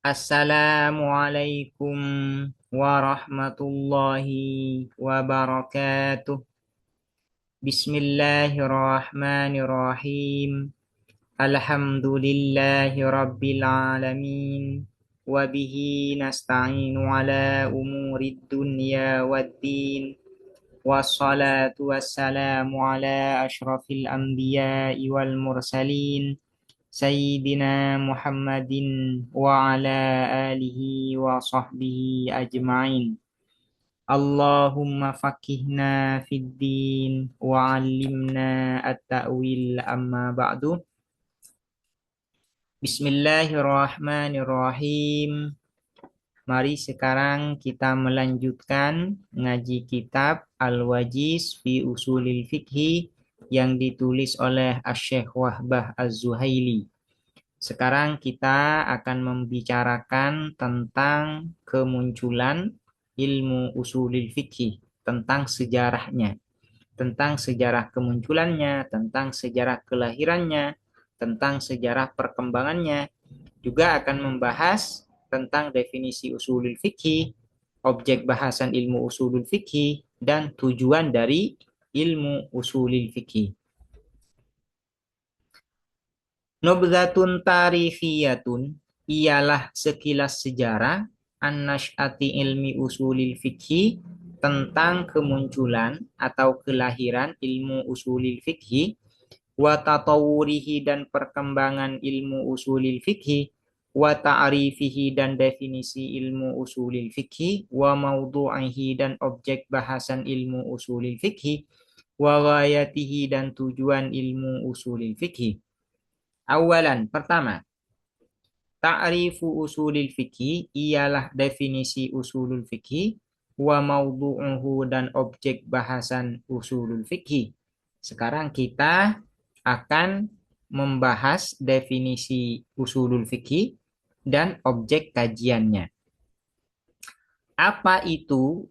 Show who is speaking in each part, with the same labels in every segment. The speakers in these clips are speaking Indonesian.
Speaker 1: Assalamualaikum warahmatullahi wabarakatuh. Bismillahirrahmanirrahim. Alhamdulillahi rabbil alamin. Wabihi nasta'inu ala umurid dunya waddin. Wassalatu wassalamu ala ashrafil anbiya'i wal mursalin. Sayyidina Muhammadin wa ala alihi wa sahbihi ajma'in. Allahumma fakihna fid din wa 'allimna at-ta'wil amma ba'du. Bismillahirrahmanirrahim. Mari sekarang kita melanjutkan ngaji kitab Al-Wajiz fi Usulil Fiqhi yang ditulis oleh Asy-Syaikh Wahbah Az-Zuhaili. Sekarang kita akan membicarakan tentang kemunculan ilmu usulil fikih, tentang sejarahnya, tentang sejarah kemunculannya, tentang sejarah kelahirannya, tentang sejarah perkembangannya. Juga akan membahas tentang definisi usulil fikih, objek bahasan ilmu usulul fikih, dan tujuan dari ilmu usulil fikih. Nubzatun tarikhiyatun ialah sekilas sejarah an-nash'ati ilmi usulil fikhi tentang kemunculan atau kelahiran ilmu usulil fikhi wa tatawurihi dan perkembangan ilmu usulil fikhi wa ta'rifihi dan definisi ilmu usulil fikhi wa maudu'ihi dan objek bahasan ilmu usulil fikhi wa ghayatihi dan tujuan ilmu usulil fikhi. Awalan, pertama, ta'rifu usulil fikih ialah definisi usulul fikih wa maudu'uhu dan objek bahasan usulul fikih. Sekarang kita akan membahas definisi usulul fikih dan objek kajiannya. Apa itu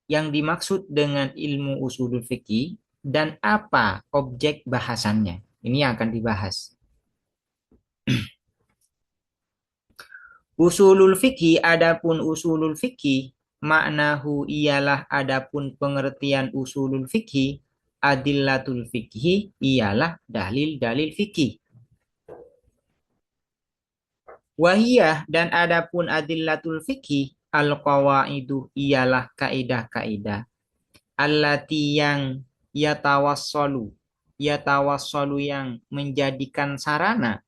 Speaker 1: yang dimaksud dengan ilmu usulul fikih dan apa objek bahasannya? Ini yang akan dibahas. Usulul fikih, adapun usulul fikih, maknahu ialah adapun pengertian usulul fikih, adillatul fikih ialah dalil-dalil fikih. Wahiyah dan adapun adillatul fikih, al-qawaidu ialah kaidah-kaidah. Allati yang yatawassalu yang menjadikan sarana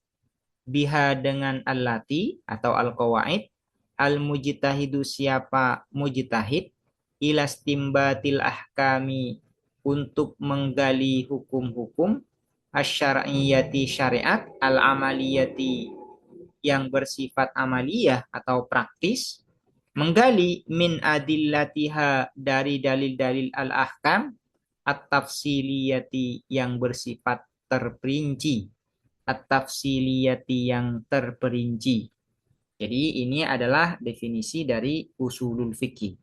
Speaker 1: biha dengan allati atau al-qawaid al-mujtahidu siapa mujtahid ilastimbatil ahkami untuk menggali hukum-hukum asyariyati syariat al-amaliyati yang bersifat amaliyah atau praktis menggali min adillatiha dari dalil-dalil al-ahkam at-tafsiliyati yang bersifat terperinci at-tafsiliyati yang terperinci. Jadi ini adalah definisi dari usulul fikih,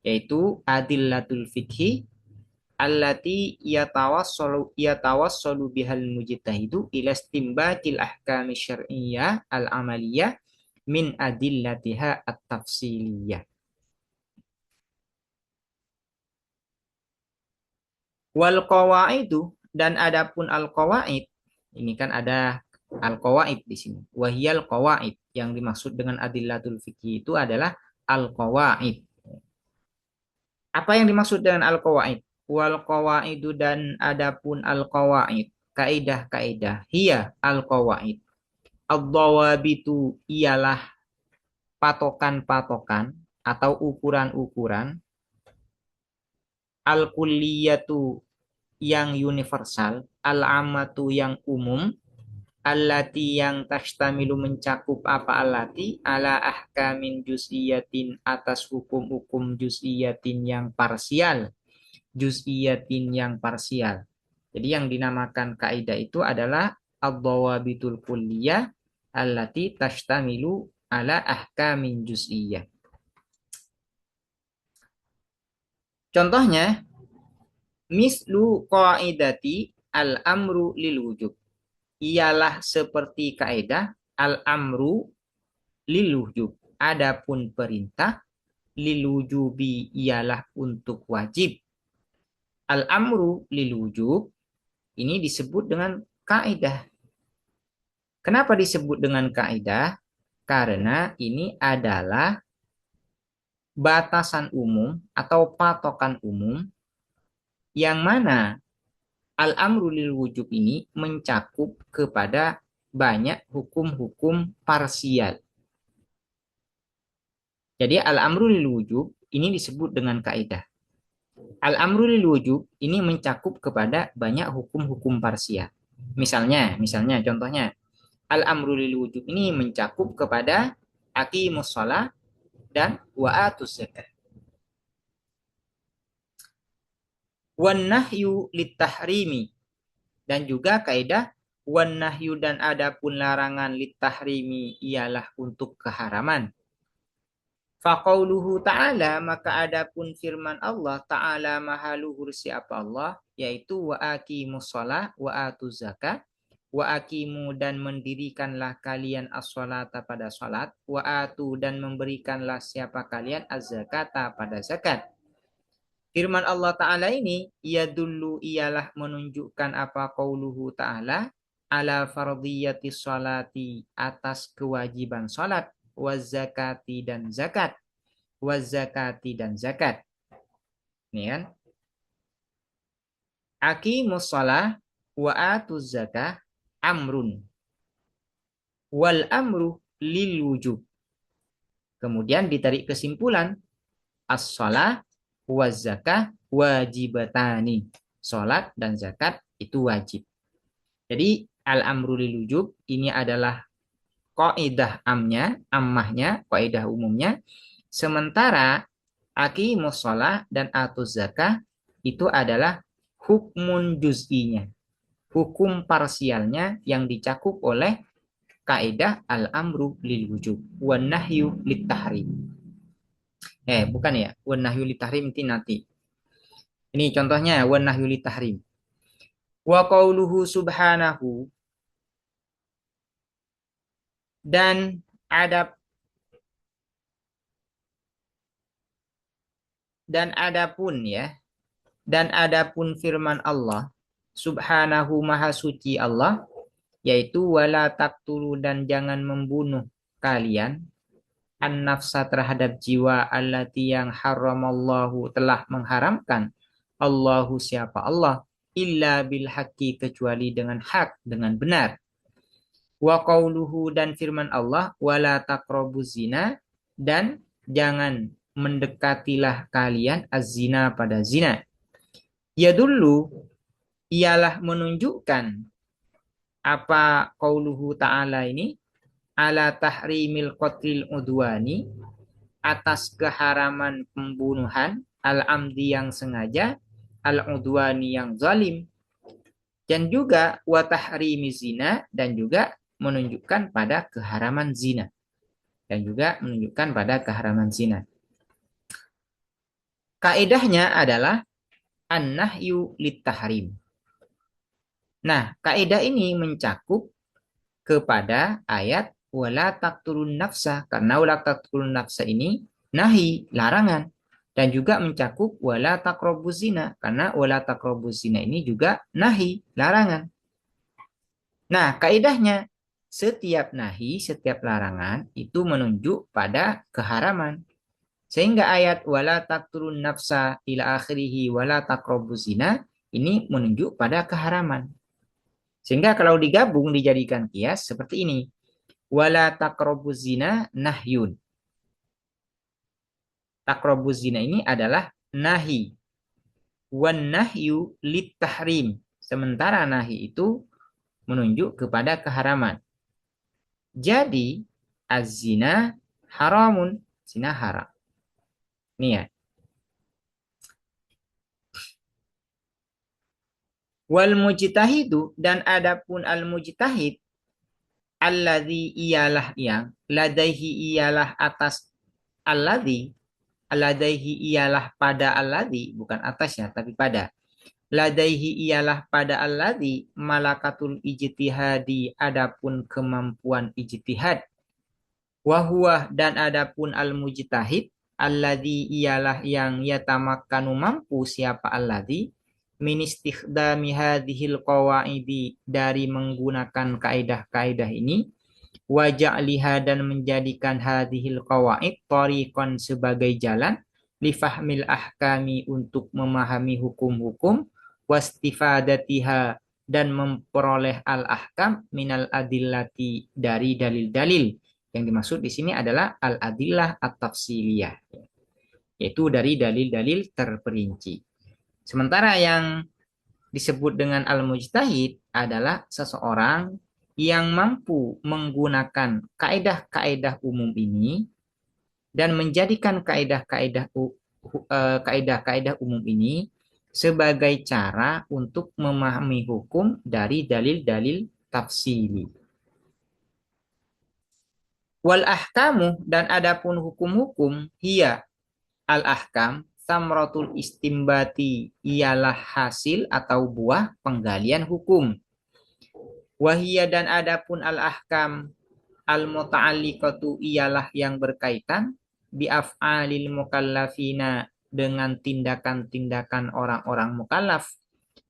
Speaker 1: yaitu adillatul fikih allati yatawassalu bihal mujtahidu ila istinbatil ahkami syar'iyyah al-amaliyah min adillatiha at-tafsiliyah. Wal qawaidu dan adapun al-qawaid, ini kan ada al-qawaid di sini. Wahiyal qawaid, yang dimaksud dengan adillatul fikih itu adalah al-qawaid. Apa yang dimaksud dengan al-qawaid? Wal qawaidu dan adapun al-qawaid, kaidah-kaidah, hiya al-qawaid. Ad-dawabitu ialah patokan-patokan atau ukuran-ukuran. Al-kulliyatu yang universal, al-ammatu yang umum, allati yang tashtamilu mencakup apa allati ala ahkamin juz'iyatin atas hukum-hukum juz'iyatin yang parsial, juz'iyatin yang parsial. Jadi yang dinamakan kaidah itu adalah ad-dawabitul kulliyah allati tashtamilu ala ahkamin juz'iyah. Contohnya mislu qaidati al-amru lil wujub ialah seperti kaidah al-amru lil wujub. Adapun perintah lil wujubi ialah untuk wajib. Al-amru lil wujub ini disebut dengan kaidah. Kenapa disebut dengan kaidah? Karena ini adalah batasan umum atau patokan umum yang mana al-amru lil wujub ini mencakup kepada banyak hukum-hukum parsial. Jadi al-amru lil wujub ini disebut dengan kaidah. Al-amru lil wujub ini mencakup kepada banyak hukum-hukum parsial. Misalnya contohnya al-amru lil wujub ini mencakup kepada aqimus shalah dan wa atuz zakat. Wan nahyu litahrimi, dan juga kaidah wan nahyu dan adapun larangan litahrimi ialah untuk keharaman. Faqauluhu ta'ala, maka adapun firman Allah ta'ala maha luhur siapa Allah, yaitu wa aqimus shalah wa atuz zakat. Wa aqimu dan mendirikanlah kalian as-sholata pada salat, wa atu dan memberikanlah siapa kalian az-zakata pada zakat. Firman Allah Ta'ala ini, yadullu ialah menunjukkan apa qauluhu Ta'ala, ala fardiyati sholati atas kewajiban salat, wa zakati dan zakat, wa zakati dan zakat. Ini kan? Aqimus shalah wa atuz zakah amrun. Wal amru lil wujub. Kemudian ditarik kesimpulan, as-shalah wa zakah wajibatani. Salat dan zakat itu wajib. Jadi al-amru lil wujub ini adalah kaidah ammahnya, kaidah umumnya. Sementara aqimus shalah dan atuz zakah itu adalah hukmun juz'inya, hukum parsialnya yang dicakup oleh kaidah al-amru lil wujub wan nahyu lit tahrim. Bukan ya, wan nahyu lit tahrim nanti. Ini contohnya wan nahyu lit tahrim. Wa qauluhu subhanahu, dan adapun firman Allah subhanahu maha suci Allah, yaitu wala taqtulu dan jangan membunuh kalian an-nafsa terhadap jiwa allati yang haramallahu telah mengharamkan Allahu siapa Allah illa bil haqqi kecuali dengan hak, dengan benar. Wa qauluhu dan firman Allah wala taqrabuz zina, dan jangan mendekatilah kalian az-zina pada zina. Yadullu ialah menunjukkan apa qauluhu ta'ala ini ala tahrimil qatlil udwani atas keharaman pembunuhan al-amdi yang sengaja, al-udwani yang zalim, dan juga wa tahrimi zina, dan juga menunjukkan pada keharaman zina, Kaidahnya adalah an-nahyu lit tahrim. Nah, kaidah ini mencakup kepada ayat wala taqtulun nafsa, karena wala taqtulun nafsa ini nahi, larangan, dan juga mencakup wala taqrabuz zina, karena wala taqrabuz zina ini juga nahi, larangan. Nah, kaidahnya setiap nahi, setiap larangan itu menunjuk pada keharaman. Sehingga ayat wala taqtulun nafsa ila akhirih wala taqrabuz zina ini menunjuk pada keharaman. Sehingga kalau digabung dijadikan kias seperti ini. Wala taqrabuz zina nahyun. Taqrabuz zina ini adalah nahi. Wan nahyu lit tahrim. Sementara nahi itu menunjuk kepada keharaman. Jadi az-zina haramun, zina haram. Ini ya. Wal mujtahidu, dan adapun al mujtahid alladzi ialah yang ladaihi ialah atas alladzi ialah pada alladzi, bukan atasnya tapi pada. Ladaihi ialah pada alladzi malakatul ijtihadi, adapun kemampuan ijtihad. Wahuwa dan adapun al-mujtahid alladzi ialah yang yatamakkanu mampu siapa alladzi min istikhdami hadhil qawaidi dari menggunakan kaidah-kaidah ini wa ja'liha dan menjadikan hadhil qawaid tariqan sebagai jalan li fahmil ahkami untuk memahami hukum-hukum wastifadatiha dan memperoleh al-ahkam minal adillati dari dalil-dalil. Yang dimaksud di sini adalah al-adillah at-tafsiliyah, yaitu dari dalil-dalil terperinci. Sementara yang disebut dengan al-mujtahid adalah seseorang yang mampu menggunakan kaidah-kaidah umum ini dan menjadikan kaidah-kaidah umum ini sebagai cara untuk memahami hukum dari dalil-dalil tafsili. Wal ahkamu dan adapun hukum-hukum hiya al-ahkam samratul istimbati ialah hasil atau buah penggalian hukum. Wahia dan adapun al-ahkam al-muta'alliqatu ialah yang berkaitan bi af'alil mukallafina dengan tindakan-tindakan orang-orang mukallaf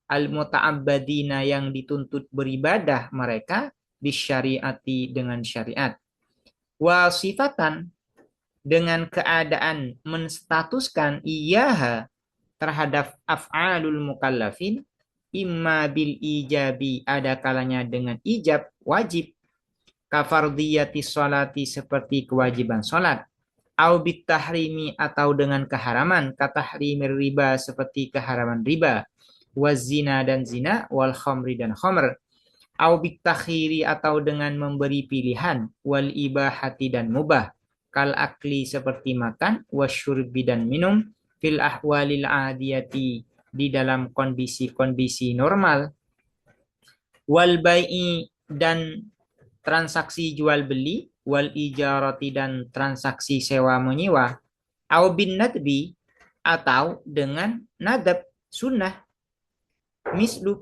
Speaker 1: al-muta'abbadina yang dituntut beribadah mereka bisyariati dengan syariat. Wa sifatan dengan keadaan menstatuskan iyaha terhadap af'alul mukallafin imma bil ijabi ada kalanya dengan ijab wajib kafardiyati sholati seperti kewajiban sholat au bit tahrimi atau dengan keharaman katahrimir riba seperti keharaman riba wazina dan zina wal khamri dan khamr au bit takhiri atau dengan memberi pilihan wal ibahati dan mubah kal akli seperti makan wasyurbi dan minum fil ahwalil adiyati di dalam kondisi-kondisi normal wal bai'i dan transaksi jual beli wal ijarati dan transaksi sewa menyewa au bin nadbi atau dengan nadab sunnah mislu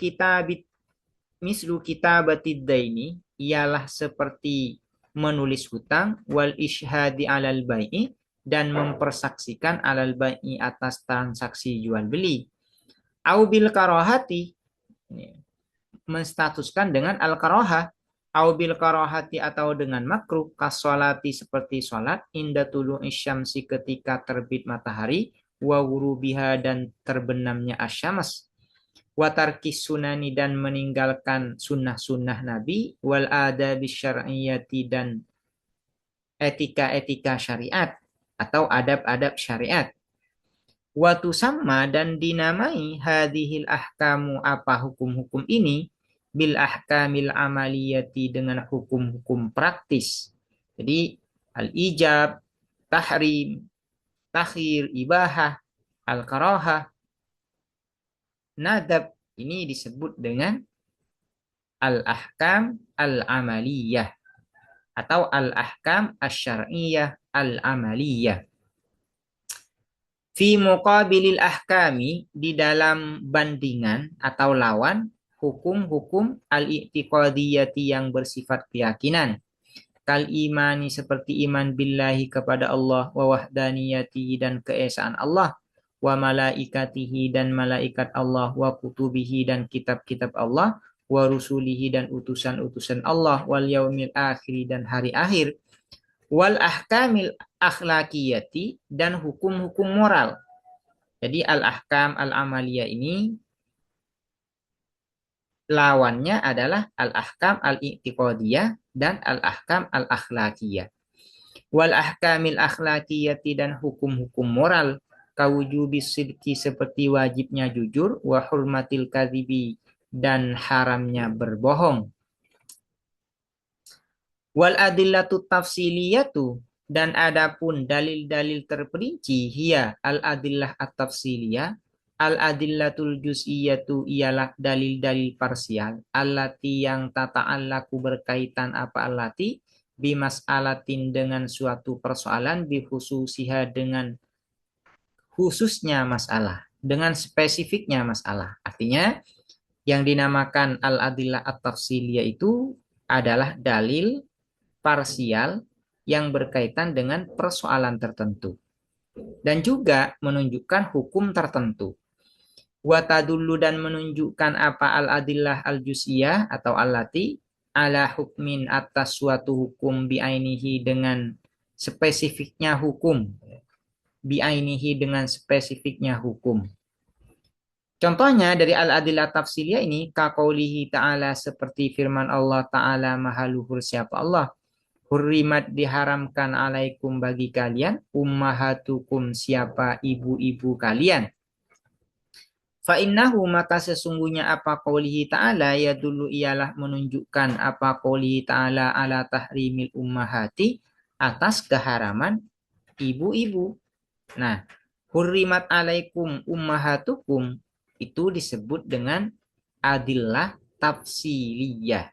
Speaker 1: kitabatid daini ialah seperti menulis hutang wal isyhadi alal bai'i dan mempersaksikan alal bai'i atas transaksi jual beli au bil karahati menstatuskan dengan al karahah au bil karahati atau dengan makruh kasolati seperti salat inda tulu'i syamsi ketika terbit matahari wa ghurubiha dan terbenamnya asyams wa tarkis sunani dan meninggalkan sunnah-sunnah Nabi wal adabi syar'iyyati dan etika-etika syariat atau adab-adab syariat. Wa tusamma dan dinamai hadhil ahkamu apa hukum-hukum ini bil ahkamil amaliyati dengan hukum-hukum praktis. Jadi al-ijab, tahrim, takhir, ibahah, al-karahah, nadab ini disebut dengan al-ahkam al-amaliyah atau al-ahkam asy-syar'iyyah al-amaliyah. Fi muqabilil ahkami di dalam bandingan atau lawan hukum-hukum al-i'tiqadiyati yang bersifat keyakinan. Kal imani seperti iman billahi kepada Allah wa wahdaniyatihi dan keesaan Allah wa malaikatihi dan malaikat Allah wa kutubihi dan kitab-kitab Allah wa rusulihi dan utusan-utusan Allah wal yaumil akhir dan hari akhir wal ahkamil akhlakiyati dan hukum-hukum moral. Jadi al-ahkam al-amaliyah ini lawannya adalah al-ahkam al-i'tiqadiyah dan al-ahkam al-akhlakiyah. Wal ahkamil akhlakiyati dan hukum-hukum moral kawujubis sidqi seperti wajibnya jujur wa hurmatil kadhibi dan haramnya berbohong. Wal adillatu tafsiliyatu dan adapun dalil-dalil terperinci hiya al-adillah at-tafsiliyah al-adillatul juz'iyatu ialah dalil-dalil parsial allati yang tata'allaku berkaitan apa allati bimas'alatin dengan suatu persoalan bikhususiha dengan khususnya masalah dengan spesifiknya masalah. Artinya yang dinamakan al-adillah at-tafsiliyah itu adalah dalil parsial yang berkaitan dengan persoalan tertentu. Dan juga menunjukkan hukum tertentu. Watadullu dan menunjukkan apa al-adillah al-juz'iyah atau allati ala hukmin atas suatu hukum bi'ainihi dengan spesifiknya hukum. Bi'ainihi dengan spesifiknya hukum. Contohnya dari al-adillah tafsiliyah ini kaqaulihi ta'ala seperti firman Allah ta'ala maha luhur siapa Allah. Hurrimat diharamkan alaikum bagi kalian ummahatukum siapa ibu-ibu kalian. Fa innahu maka sesungguhnya apa qaulihi ta'ala ya dulu ialah menunjukkan apa qaulihi ta'ala ala tahrimil ummahati atas keharaman ibu-ibu. Nah, hurrimat alaikum ummahatukum itu disebut dengan adillah tafsiliyah.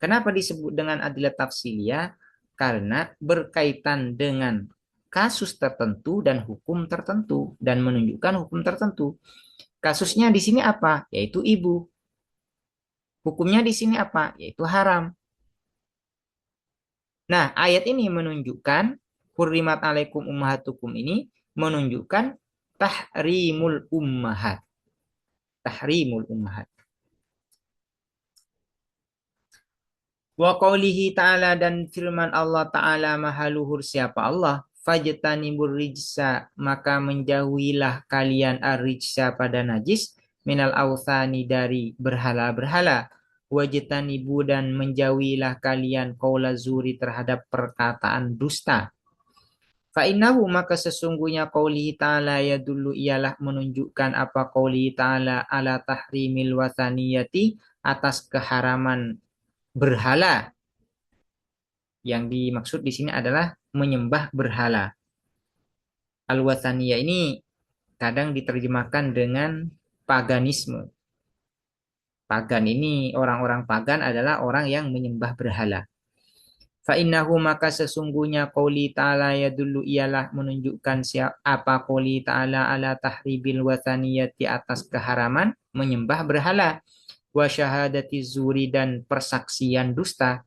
Speaker 1: Kenapa disebut dengan adillah tafsiliyah? Karena berkaitan dengan kasus tertentu dan hukum tertentu dan menunjukkan hukum tertentu. Kasusnya di sini apa? Yaitu ibu. Hukumnya di sini apa? Yaitu haram. Nah, ayat ini menunjukkan hurrimat alaikum ummahatukum ini menunjukkan tahrimul ummahat. Tahrimul ummahat. Wa qaulihi ta'ala dan firman Allah ta'ala maha luhur siapa Allah. Fajtanibur rijsa maka menjauhilah kalian ar-rijsa pada najis minal authani dari berhala-berhala. Wajtanibu dan menjauhilah kalian qaula zuri terhadap perkataan dusta. Fa innahu maka sesungguhnya qaulihi ta'ala ya dulu ialah menunjukkan apa qaulihi ta'ala ala tahrimil wathaniyati atas keharaman berhala. Yang dimaksud di sini adalah menyembah berhala. Al-wathaniyah ini kadang diterjemahkan dengan paganisme. Pagan ini, orang-orang pagan adalah orang yang menyembah berhala. Fa innahu maka sesungguhnya qauli ta'ala ya dulu ialah menunjukkan apa qauli ta'ala ala tahribil wathaniyati atas keharaman menyembah berhala. Wa syahadati zuri dan persaksian dusta.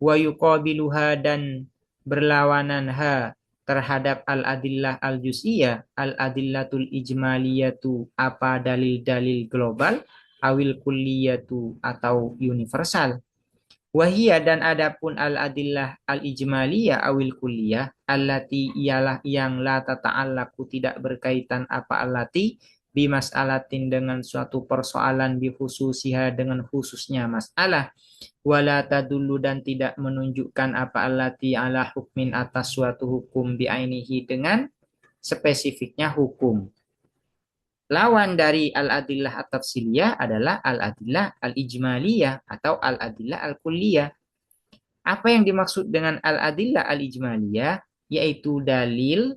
Speaker 1: Wa yuqabiluha dan berlawanan ha terhadap al-adillah al-juz'iyah, al-adillatul ijmaliyatu apa dalil-dalil global, awil kulliyatu atau universal. Wahia dan adapun al-adillah al-ijmaliyah awil kulliyah, allati ialah yang la tata'allaku tidak berkaitan apa allati bimas'alatin dengan suatu persoalan bikhususiha dengan khususnya masalah. Wala tadullu dan tidak menunjukkan apa allati ala hukmin atas suatu hukum bi'ainihi dengan spesifiknya hukum. Lawan dari al-adillah at-tafsiliyah adalah al-adillah al-ijmaliyah atau al-adillah al-kulliyah. Apa yang dimaksud dengan al-adillah al-ijmaliyah? Yaitu dalil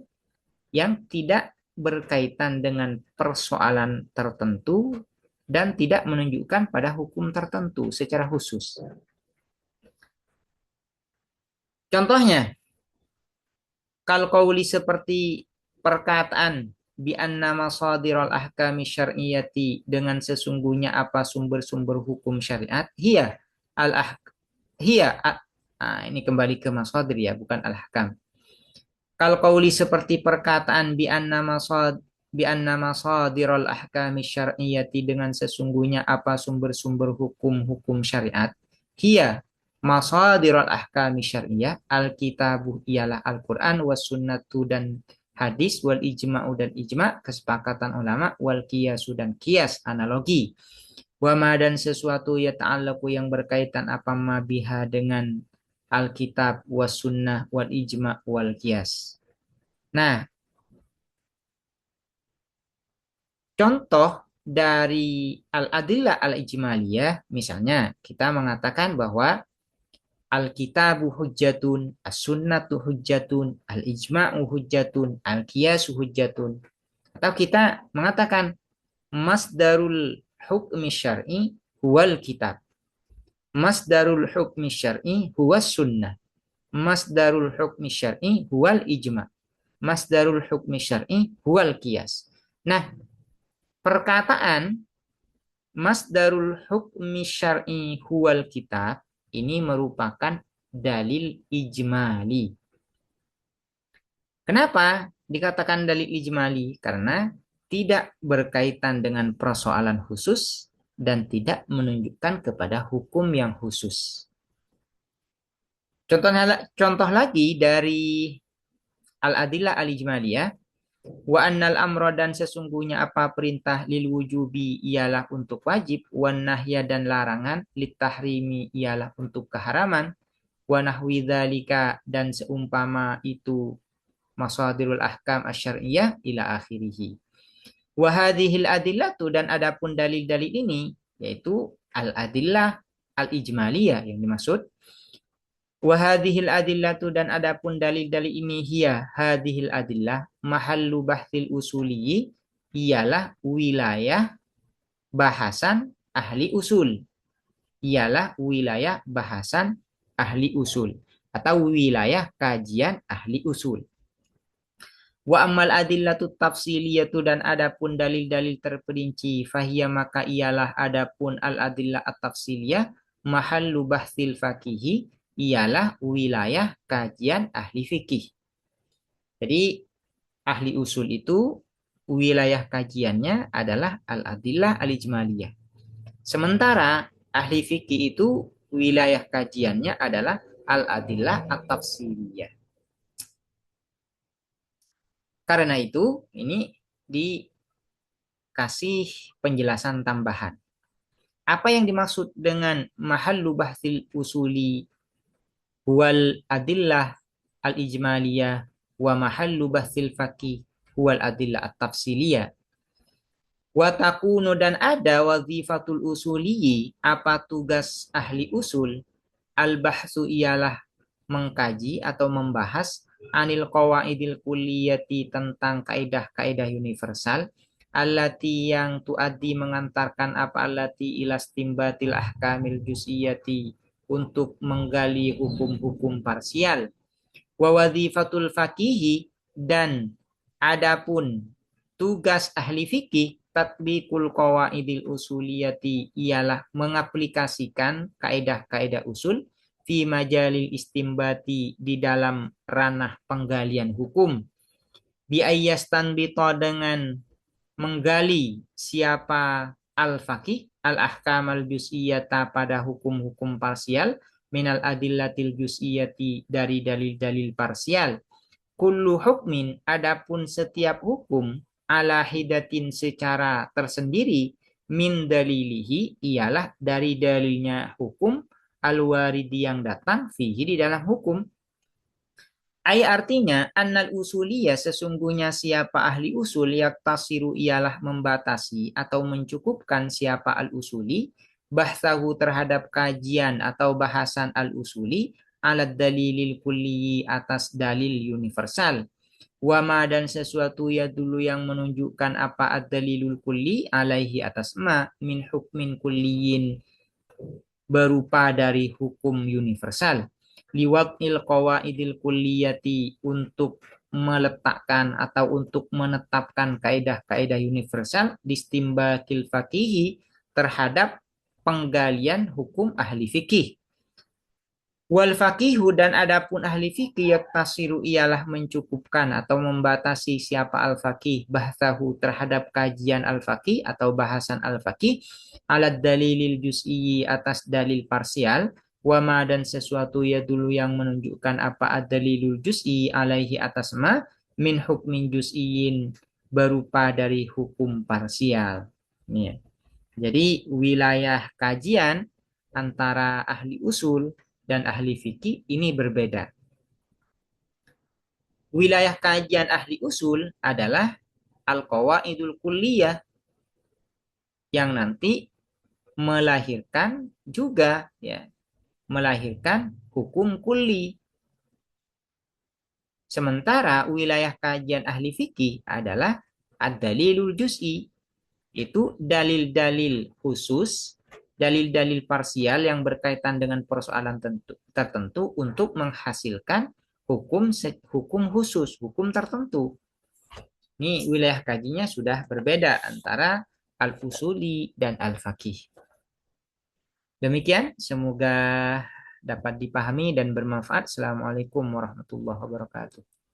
Speaker 1: yang tidak berkaitan dengan persoalan tertentu dan tidak menunjukkan pada hukum tertentu secara khusus. Contohnya, kalau qauli seperti perkataan bi anna masadiral ahkami syar'iyyati dengan sesungguhnya apa sumber-sumber hukum syariat hiya al hiya ini kembali ke masadir ya, bukan al-ahkam. Kalau qauli seperti perkataan bi anna masadiral ahkami syar'iyyati dengan sesungguhnya apa sumber-sumber hukum-hukum syariat hiya masadirul ahkami syariah alkitabu ialah Al-Quran was sunnatu dan hadis wal ijma'u dan ijma' kesepakatan ulama wal qiyasu dan qiyas analogi wama dan sesuatu ya ta'allaku yang berkaitan apa ma biha dengan Alkitab was sunnah wal ijma' wal qiyas. Nah, contoh dari al-adillah al-ijmaliyah misalnya kita mengatakan bahwa Al-kitabu hujjatun, as-sunnatu hujjatun, al-ijma'u hujjatun, al-qiyasu hujjatun. Atau kita mengatakan masdarul hukmi syar'i huwal kitab. Masdarul hukmi syar'i huwas sunnah. Masdarul hukmi syar'i huwal ijma'. Masdarul hukmi syar'i huwal qiyas. Nah, perkataan masdarul hukmi syar'i huwal kitab ini merupakan dalil ijmali. Kenapa dikatakan dalil ijmali? Karena tidak berkaitan dengan persoalan khusus dan tidak menunjukkan kepada hukum yang khusus. Contoh lagi dari al-adillah al-ijmaliyah, wa annal amra dan sesungguhnya apa perintah lil wujubi ialah untuk wajib, wan nahya dan larangan lit tahrimi ialah untuk keharaman, wa nahwi dzalika dan seumpama itu masadirul ahkam asyariyah ila akhirih. Wa hadhil adillatu dan adapun dalil-dalil ini yaitu al-adillah al-ijmaliyah yang dimaksud. Wa hadhil adillatu dan adapun dalil-dalil ini hiya hadhil adillah mahallu bahthil usuliyyi ialah wilayah bahasan ahli usul. Ialah wilayah bahasan ahli usul atau wilayah kajian ahli usul. Wa ammal adillatu tafsiliyatu dan adapun dalil-dalil terperinci fahiya maka ialah adapun al-adillah at-tafsiliyah mahallu bahthil faqihi ialah wilayah kajian ahli fikih. Jadi ahli usul itu wilayah kajiannya adalah al-adillah al-ijmaliyah. Sementara ahli fikih itu wilayah kajiannya adalah al-adillah at-tafsiliyah. Karena itu ini dikasih penjelasan tambahan. Apa yang dimaksud dengan mahallu bahthil usuli wal adillah al-ijmaliyah wa mahallu bahthil faqih wal adillah at-tafsiliyah. Wa takunu dan ada wazifatul usuliyyi apa tugas ahli usul al-bahsu ialah mengkaji atau membahas anil qawaidil kulliyati tentang kaidah-kaidah universal allati yang tuaddi mengantarkan apa allati ilastimbatil ahkamil juz'iyati untuk menggali hukum-hukum parsial wa wazifatul faqihi dan adapun tugas ahli fikih tatbiqul qawaidil usuliyati ialah mengaplikasikan kaidah-kaidah usul fi majalil istimbati di dalam ranah penggalian hukum bi ayyastanbita dengan menggali siapa al-faqih al-ahkam al-juz'iyata pada hukum-hukum parsial minal adillatil juz'iyati dari dalil-dalil parsial. Kullu hukmin adapun setiap hukum ala hidatin secara tersendiri min dalilihi ialah dari dalilnya hukum al-waridi yang datang fihi di dalam hukum. Ay artinya annal usuliyah sesungguhnya siapa ahli usul yaktasiru ialah membatasi atau mencukupkan siapa al-usuli bahsahu terhadap kajian atau bahasan al-usuli alat dalilil kulli atas dalil universal. Wama dan sesuatu ya dulu yang menunjukkan apa ad-dalilul kulli alaihi atas ma min hukmin kulliyin berupa dari hukum universal liwaqil qawaidil kulliyati untuk meletakkan atau untuk menetapkan kaidah-kaidah universal distimbakil faqihi terhadap penggalian hukum ahli fikih. Wal faqihu dan adapun ahli fikih yaktasiru ialah mencukupkan atau membatasi siapa al-faqih bahsahu terhadap kajian al-faqih atau bahasan al-faqih alat dalilil juz'i atas dalil parsial wama dan sesuatu ya dulu yang menunjukkan apa ad-dalilul juz'i alaihi atas ma min hukmin juz'iyin berupa dari hukum parsial. Nih. Jadi wilayah kajian antara ahli usul dan ahli fikih ini berbeda. Wilayah kajian ahli usul adalah al-qawaidul kulliyah yang nanti melahirkan juga ya melahirkan hukum kulli. Sementara wilayah kajian ahli fikih adalah ad-dalilul juz'i, itu dalil-dalil khusus, dalil-dalil parsial yang berkaitan dengan persoalan tertentu untuk menghasilkan hukum khusus, hukum tertentu. Ini wilayah kajinya sudah berbeda antara al-usuli dan al-faqih. Demikian, semoga dapat dipahami dan bermanfaat. Assalamualaikum warahmatullahi wabarakatuh.